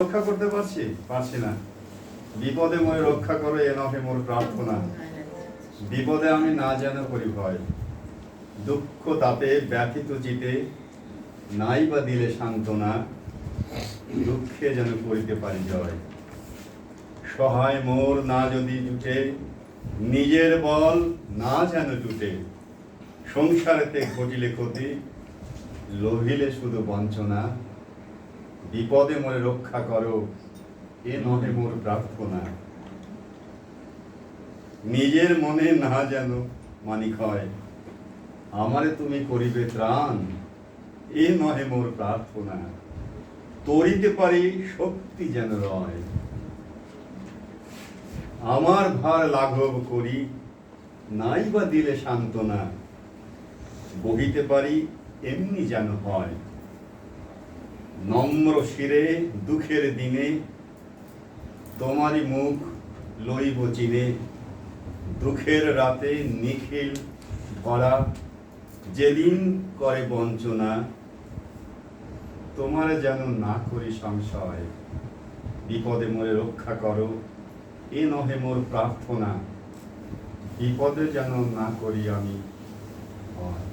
রক্ষা করতে পারছি না। বিপদে মোরে রক্ষা করো, এ নহে মোর প্রার্থনা। বিপদে আমি না যেন করি ভয়, দুঃখ তাপে ব্যথিত চিতে নাই বা দিলে সান্ত্বনা, দুঃখে যেন করিতে পারি জয়। সহায় মোর না যদি জুটে, নিজের বল না যেন জুটে, সংসারেতে ঘটিলে ক্ষতি, লোভিলে শুধু বঞ্চনা। বিপদে মোরে রক্ষা করো, এ নহে মোর প্রার্থনা। নিজের মনে না যেন মানিক হয়, আমারে তুমি করিবে ত্রাণ, এ নহে মোর প্রার্থনা। তরিতে পারি শক্তি যেন রয়, আমার ভার লাঘব করি, নাই বা দিলে সান্ত্বনা। বহিতে পারি এমনি যেন হয়, নম্র শিরে দুঃখের দিনে, তোমারই মুখ লইব চিনে। দুঃখের রাতে নিখিল ভরা, যেদিন করে বঞ্চনা, তোমার যেন না করি সংশয়। বিপদে মোরে রক্ষা করো, এ নহে মোর প্রার্থনা। বিপদে যেন না করি আমি ভয়।